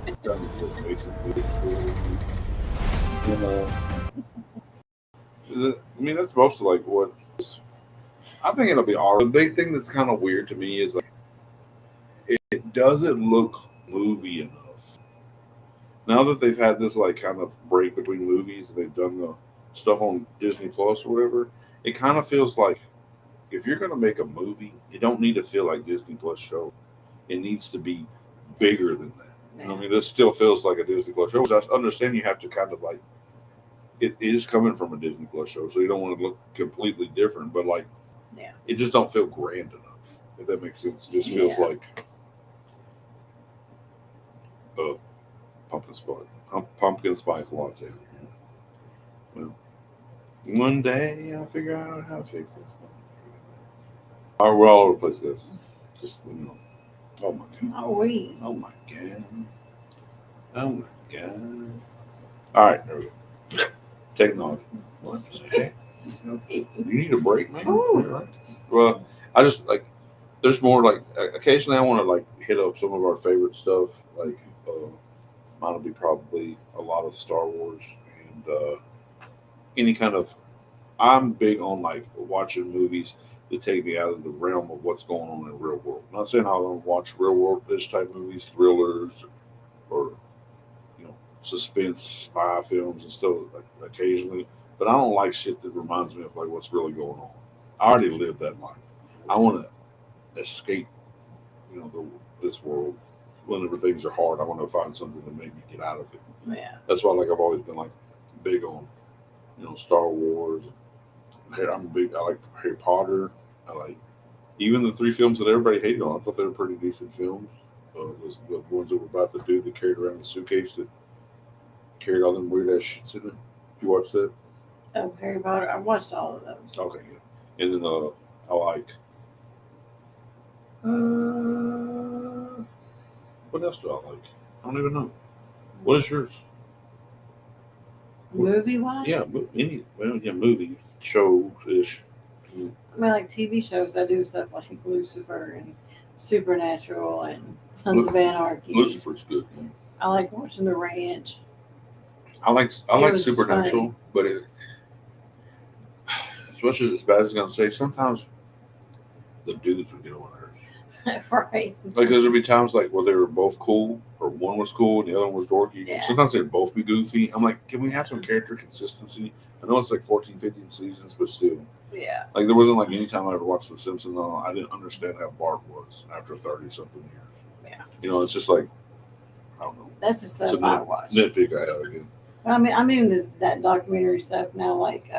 It's got to be basically I mean, that's most of like what I think it'll be all right. The big thing that's kind of weird to me is like it doesn't look movie enough. Now that they've had this like kind of break between movies and they've done the stuff on Disney Plus or whatever, it kind of feels like if you're gonna make a movie, you don't need to feel like Disney Plus show. It needs to be bigger than that. You know what I mean, this still feels like a Disney Plus show. I understand you have to kind of like it is coming from a Disney Plus show, so you don't want to look completely different, but like it just don't feel grand enough. If that makes sense, it just feels like pumpkin spice latte. Well, one day I'll figure out how to fix this. We're all over the place, guys. Just oh my god. Oh my god. Oh my god. All right, there we go. Technology. What the heck? You need a break, man. Right. Well, I just like. There's more like occasionally I want to like hit up some of our favorite stuff. Like mine will be probably a lot of Star Wars and any kind of. I'm big on like watching movies that take me out of the realm of what's going on in the real world. I'm not saying I don't watch real world-ish type movies, thrillers, or suspense spy films and stuff like, occasionally, but I don't like shit that reminds me of like what's really going on. I already lived that life. I want to escape, this world. Whenever things are hard, I want to find something to make me get out of it. Yeah. That's why, like, I've always been like big on, Star Wars. I like Harry Potter. I like even the 3 films that everybody hated on. I thought they were pretty decent films. Those the ones that were about the dude that carried around the suitcase that carried all them weird ass shits in it. You watch that? Oh, Harry Potter. I watched all of those. Okay, yeah. And then I like. What else do I like? I don't even know. What is yours? Movie wise? Yeah, movie shows ish. I mean, like TV shows, I do stuff like Lucifer and Supernatural and Sons of Anarchy. Lucifer's good. Man. I like watching The Ranch. I like Supernatural, funny. but as much as it's bad as it's gonna say, sometimes the dudes would get on her. Right. Like there'd be times like where they were both cool, or one was cool and the other one was dorky. Yeah. Sometimes they'd be goofy. I'm like, can we have some character consistency? I know it's like 14, 15 seasons, but still. Yeah. Like there wasn't like any time I ever watched The Simpsons. I didn't understand how Bart was after 30-something years. Yeah. You know, it's just like I don't know. That's the It's stuff a I watch. nitpick I have again. But I mean, this that documentary stuff now. Like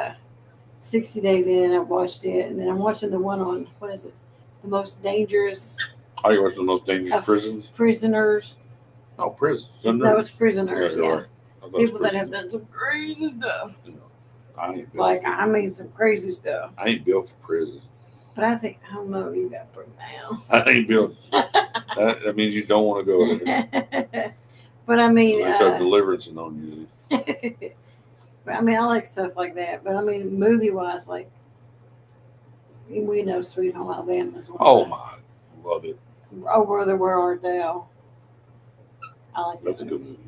60 Days In, I've watched it, and then I'm watching the one on what is it? The most dangerous How you watch the most dangerous prisons? prisoners. Oh, prisons. No, it's prisoners. you're Yeah, right. I thought it was people that have prisons. done some crazy stuff. You know, I ain't built. Like I mean, some crazy stuff. I ain't built for prison. But I think I don't know. You got to put down. I ain't built. that means you don't want to go there. But I mean, They start deliverance on you. but I mean, I like stuff like that. But I mean, movie wise, like we know Sweet Home Alabama is one. Oh my, love it. Oh, brother, where art thou? I like That's that a good movie.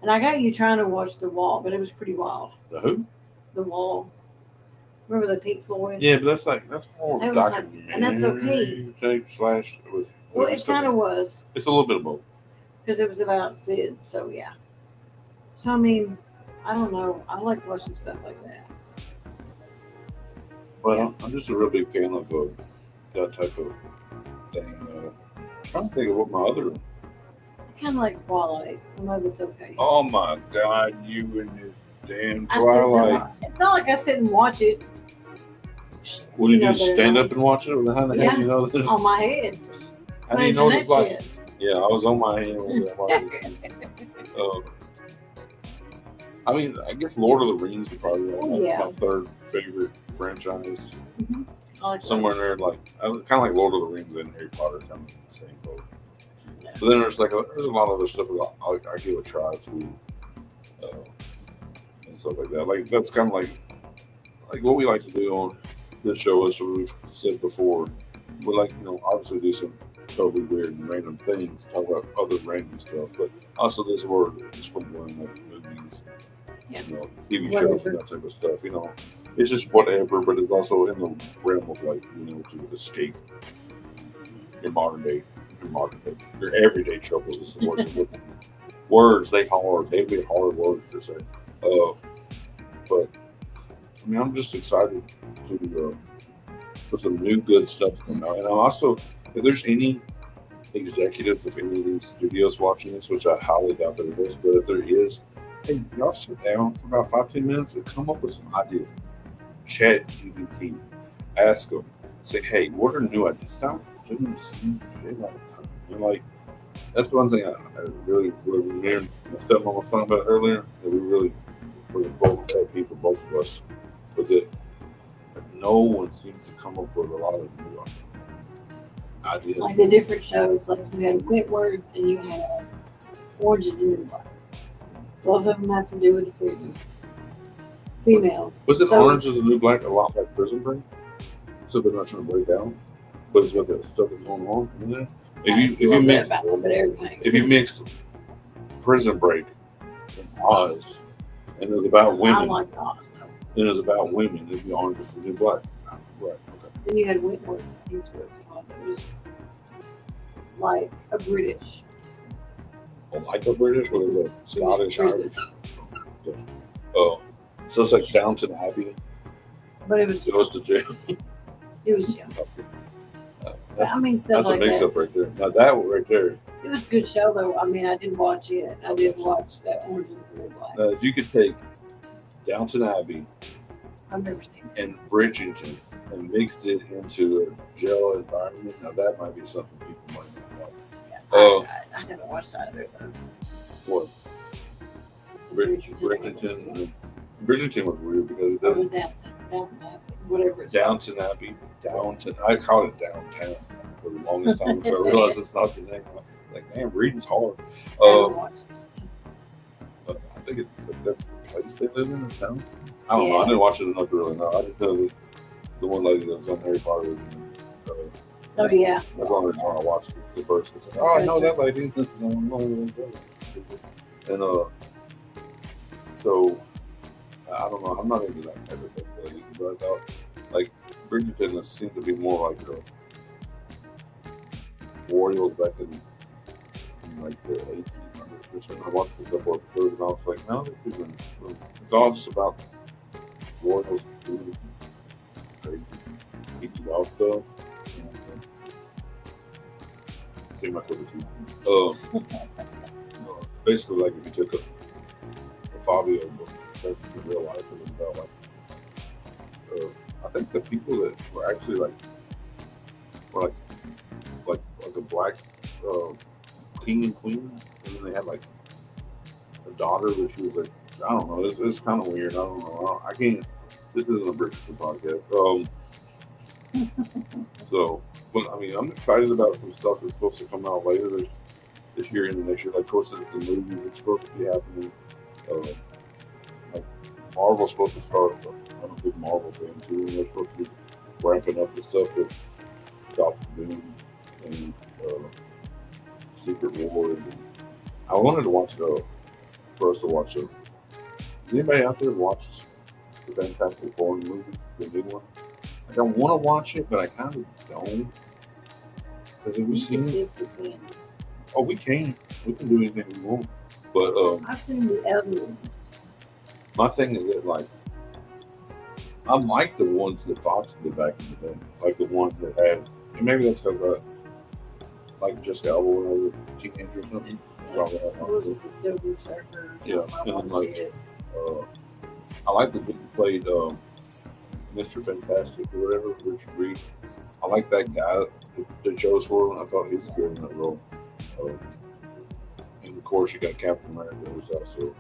And I got you trying to watch The Wall, but it was pretty wild. The who? The Wall. Remember the Pink Floyd? Yeah, but that's more That was like- and that's okay. Slash with. Well, it kind of was It's a little bit of both. because it was about Sid. So yeah. So I mean, I don't know. I like watching stuff like that. But Yeah. I'm just a real big fan of that type of thing. I'm trying to think of what my other. I kind of like Twilight. Some of it's okay. Oh my God, you and this damn I sit Twilight. there- it's not like I sit and watch it What do you know do? better Stand than up and watch it? Or how the Yeah. hell do you know this? on my head. How do you know Imagine this? that Like, shit. yeah, I was on my hand when I watched it. I mean, I guess Lord of the Rings would probably be Yeah. my third favorite franchise. I like Somewhere in there, like kind of like Lord of the Rings and Harry Potter, kind of in the same boat. But then there's a lot of other stuff that I give a try to, and stuff like that. Like that's kind of like what we like to do on this show is what we've said before. We like obviously do some totally weird and random things, talk about other random stuff, but also this word just from learning like movies, Yeah. TV shows and that type of stuff. It's just whatever, but it's also in the realm of like to escape your your everyday troubles. Is the words. Words they be hard words to say. But I mean, I'm just excited to for some new good stuff to come out, and I'm also if there's any executives of any of these studios watching this, which I highly doubt that it is, but if there is, hey, y'all sit down for about 5-10 minutes and come up with some ideas. Chat GPT, ask them, say, hey, what are new ideas? Stop doing the same shit all the time. And like, that's one thing I really, me and my stepmom was talking about earlier, that we really were both pet peeve for both of us, was that no one seems to come up with a lot of new ideas. Like the different shows, like you had Whitworth and you had Orange is the New Black. Both of them have to do with the prison. Females. Was it So Orange is the New Black a lot like Prison Break? So they're not trying to break down, but it's what that stuff is going on in there. If you mix Prison Break and Oz, and it's about I women, like Oz. and it's about women, it'd be Orange is the New Black. Right. Okay. Then you had Whitworth. That's what it's called. It was like a British. Like a British, or is it Scottish, Prison. Irish? Oh, so it's like Downton Abbey. But it was It goes to jail. It was young. That's, I mean, stuff that's a like mix that. up right there. Now that one right there. It was a good show, though. I mean, I did watch it. I did watch that Orange is the New Black. Now, if you could take Downton Abbey I've never seen it. and Bridgerton and mixed it into a jail environment, now that might be something people might not like. Yeah, I never watched either of those. What? Bridgerton. Bridgerton was weird because it Or doesn't. whatever it's Downton Abbey. Downton. I called it Downtown for the longest time until I realized it's not the name. Like, man, reading's hard. I haven't watched it. But I think that's the place they live in, this town. I don't know. I didn't watch it enough to really know. I just know that the one lady that was on Harry Potter. Oh, yeah. That's one reason why I watched it the first. It's like, oh, I know that lady. And so I don't know. I'm not into that type of thing, really, but I thought like Bridgerton seemed to be more like Royals back in like the 1800s or something. I watched this before the and I was like, no, it's all just about Royals. crazy geeky dog stuff. See my cover too. Basically, like if you took a Fabio book, that's in real life, it was about like I think the people that were actually like were like a black king and queen, and then they had like a daughter, but she was like, I don't know, it's kind of weird. I don't know. I can't. This isn't a British podcast. So, but I mean, I'm excited about some stuff that's supposed to come out later this year and the next year. Like, of course, there's the movies that's supposed to be happening. Like, Marvel's supposed to start. I'm a big Marvel fan too, and they're supposed to be ramping up the stuff with Doctor Doom and Secret War. And I wanted to watch for us to watch Has anybody out there watched the Fantastic Four movie, the new one? Like, I want to watch it, but I kind of don't. Because have you seen it? Oh, we can. We can do anything we want. But I've seen the other ones. My thing is that, like, I like the ones that Fox did back in the day. Like the ones that had, and maybe that's because like Jessica Alba when I was a teenager or something. Yeah, and then like I like the dude who played Mr. Fantastic or whatever, Richard Reed. I like that guy that chose for him. I thought he was good in that role. And of course, you got Captain America, who was also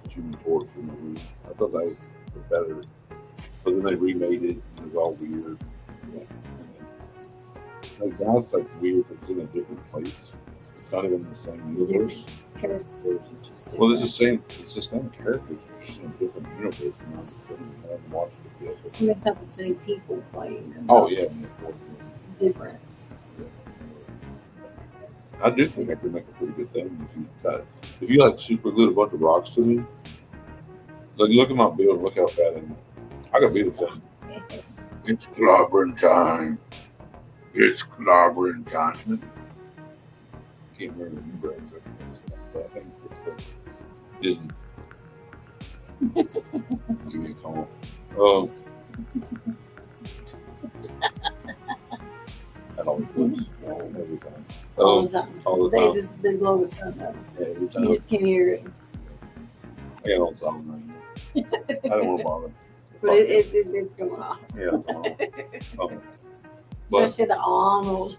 Human Torch in the movie. I thought that was the better. But then they remade it, and it was all weird. Yeah. Like, now it's like weird, but it's in a different place. It's not even the same universe. Well, it's the same characters, it's just in a different universe. I haven't watched it yet. I mean, it's not the same people playing. Oh, yeah. It's different. Yeah. I do think I could make a pretty good thing if you like super glued a bunch of rocks to me. Like, look at my build, look how fat I am. I could be the thing. It's clobbering time. It's clobbering time. Can't remember exactly what I think it's Disney. Give me a call. That always looks every time. All the time. They blow the sun up. Yeah, every time. You just can't hear it. I got on something right now. I don't want to bother. But it's going off. Yeah. Especially the Arnold.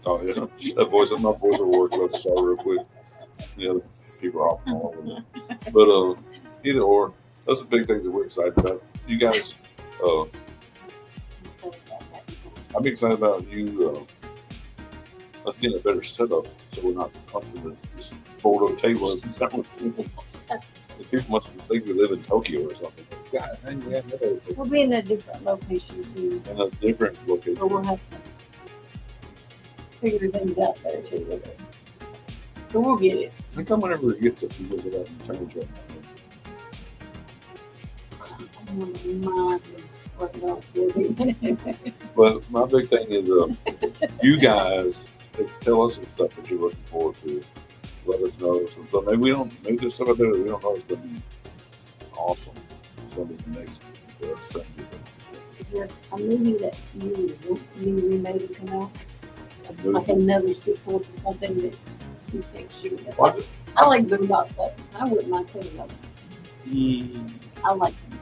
Oh, yeah. My voice will work. Let the show real quick. Yeah, people are off all over me. But either or, that's the big things that we're excited about. You guys, I'm excited about you. Let's get a better setup so we're not constantly just photo table. The people must think we live in Tokyo or something. God, yeah, we'll be in a different location soon. In a different location. But we'll have to figure things out there too. But we'll get it. I think whenever we get to figure it out and turn it But my big thing is, you guys tell us some stuff that you're looking forward to. Let us know some stuff. Maybe there's stuff out there that we don't know is going to be awesome. It's going to be the next. Is there a movie that you want to be remade and come out? Like another sequel to something that you think should have happened? I like Boondock Saints. I wouldn't mind seeing another. I like them.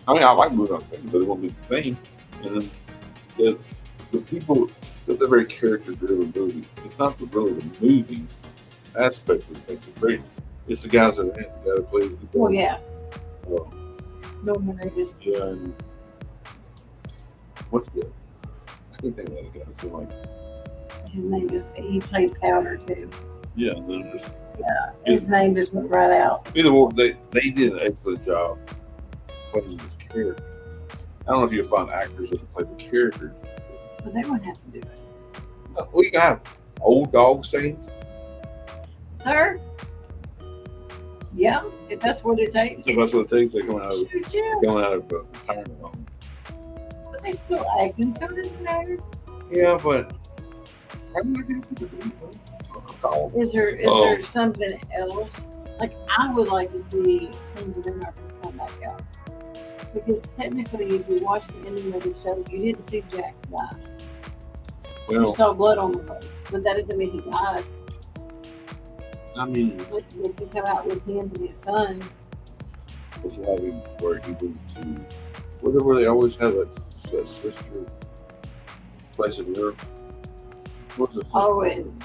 I mean, I like Boondock Saints, but it won't be the same. And then the people, it's a very character-driven movie. It's not really the movie aspect that makes it great. It's the guys that are in it that play it. Well, yeah. No more just. Yeah, and what's good? I can't think of that guy. So like, his name he played Powder too. Yeah, and then just. Yeah, his name just went right out. Either way, they did an excellent job playing this character. I don't know if you'll find actors that can play the character. But they wouldn't have to do it. We can have old dog scenes. Sir? Yeah, if that's what it takes. If that's what it takes, they're coming out of retirement home. But they still acting, so it doesn't matter. Yeah, but is there something else? Like, I would like to see Sons of Anarchy come back out. Because technically, if you watch the ending of the show, you didn't see Jax die. You Well, saw blood on the plate, but that doesn't mean he died. I mean, Like, if you come out with him and his sons, was having where he went to whatever they always have that sister place in Europe. What's it? oh, in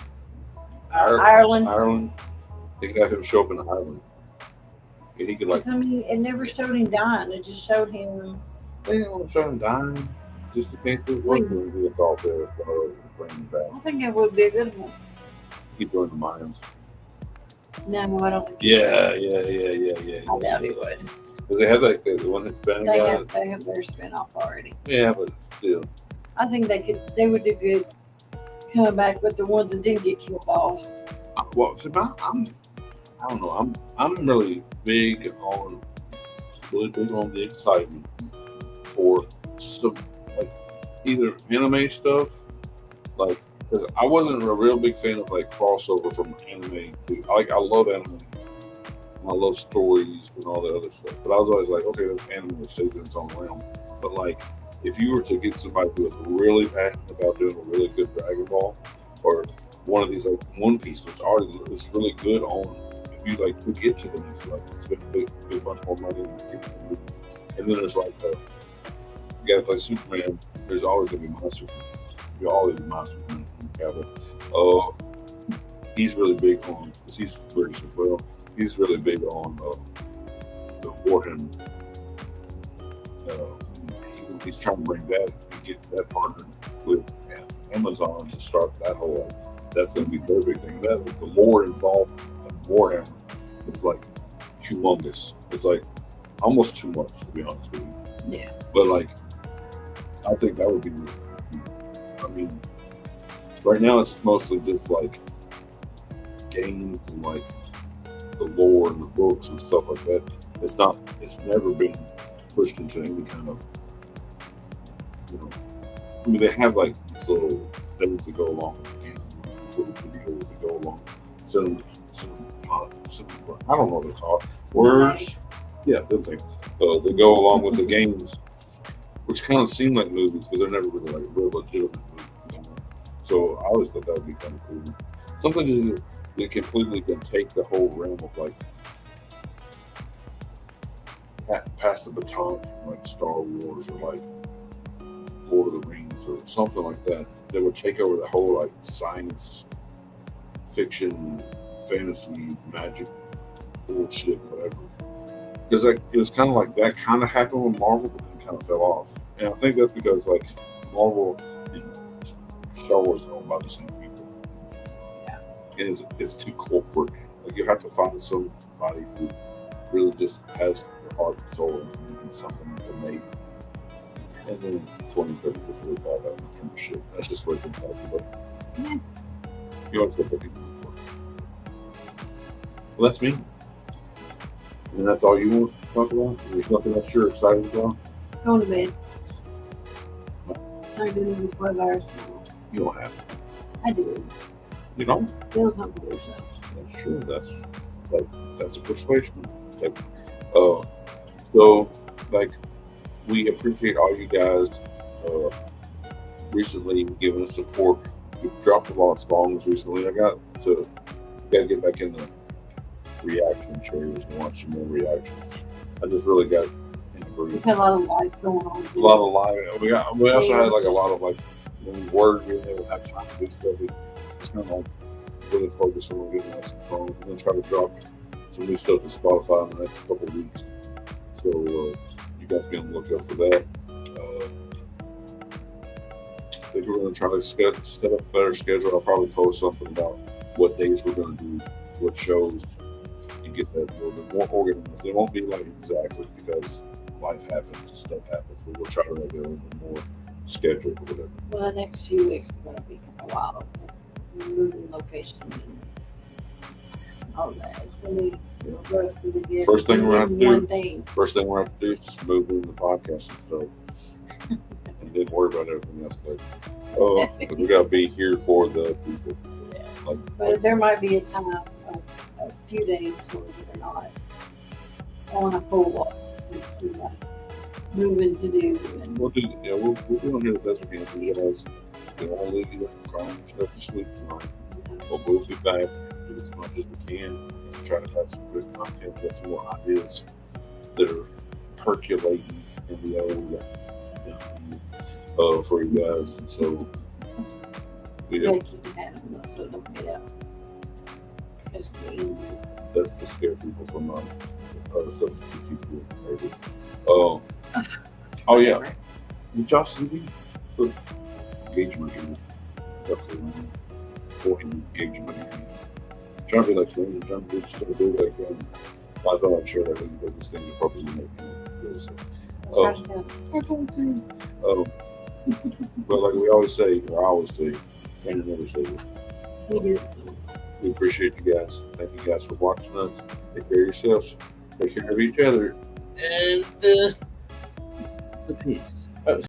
Ireland. Ireland. They could have him show up in Ireland, and he could like. Because, I mean, it never showed him dying. It just showed him. They didn't want to show him dying, just in case it wasn't going to be a thought there to bring him back. I think it would be a good one. Keep doing the Mayans. No, I don't think. Yeah. I doubt he would. Because they have like the one Hispanic They guy. have their spin-off already. Yeah, but still. I think they would do good coming back, but the ones that didn't get killed off. Well, see, I don't know. I'm really big on the excitement for some like either anime stuff, like because I wasn't a real big fan of like crossover from anime. I love anime. I love stories and all the other stuff, but I was always like, okay, there's anime that stays in its own realm. But like, if you were to get somebody who is really passionate about doing a really good Dragon Ball, or one of these like One Piece, which already is really good on, if you like to get to the next level, spend a bunch more money and get to the movies. And then there's like you gotta play Superman. There's always gonna be my Superman. You'll always be my Superman from Cavill. He's really big on, because he's British as well. He's really big on the Warhammer. He's trying to bring that and get that partnered with Amazon to start that whole. That's going to be their big thing. That the lore involved in Warhammer is like humongous. It's like almost too much, to be honest with you. Yeah. But like, I think that would be. I mean, right now it's mostly just like games and like the lore and the books and stuff like that. It's never been pushed into any kind of, I mean, they have like these little things that go along with the game, these little videos that go along. Some I don't know what they're called. Words. Yeah, them things. That go along with the games, which kind of seem like movies, but they're never really like real legitimate movies. So I always thought that would be kind of cool. Something that completely can take the whole realm of like pass the baton from like Star Wars or like Lord of the Rings or something like that. That would take over the whole like science fiction, fantasy, magic, bullshit, whatever. Because like it was kind of like that kind of happened with Marvel, but then kind of fell off. And I think that's because like Marvel and Star Wars are owned by the same people. Yeah. And it's too corporate. Like you have to find somebody who really just has the heart and soul and something amazing. And then 2030 was really bad at that kind of shit. That's just what it's about. Yeah. You always get the people. Well, that's me. And that's all you want to talk about? There's nothing else you're excited about? Going to bed. Started doing it 12 hours tomorrow. You don't have to. I do. You don't? Feel something for yourself. That's true. That's a persuasion. So, like, we appreciate all you guys recently giving us support. We've dropped a lot of songs recently. I got to get back in the reaction chairs and watch some more reactions. I just really got in the groove. We've had a lot of life going on. A lot of live. We also had like a lot of like when we were here, they would have time to do stuff. It's kind of like really focus on getting us some phones and then try to drop some new stuff to Spotify in the next couple of weeks. So you guys be on the lookout for that. I think we're going to try to set up a better schedule. I'll probably post something about what days we're going to do, what shows, and get that a little bit more organized. It won't be like exactly because life happens, stuff happens, but we'll try to make it a little bit more scheduled or whatever. Well, the next few weeks are going to be kind of wild. Moving location and all that. It's going to be rough to begin. First thing we're going to do is just move in the podcast and stuff. And then worry about everything else later. But we got to be here for the people. Yeah. But there might be a time, a few days where we're not on a full walk. moving to do. And We'll do, we're doing here the best we can. So you guys, I'll leave you calm stuff to sleep tonight. But we'll be back, do as much as we can to try to have some good content, get some more ideas that are percolating in the old for you guys. And so, you gotta keep it at them though, so it don't get out. That's the end. that's to scare people from other substitute people. Maybe. Oh yeah. Did y'all see the engagement here? For engagement here. Trying to be like friends, trying to do like I thought I'd share that with you, but these things are probably make me Try to tell. But like we always say, or I always say, and never say it. We do. We appreciate you guys. Thank you guys for watching us. Take care of yourselves. Take care of each other. And the peace.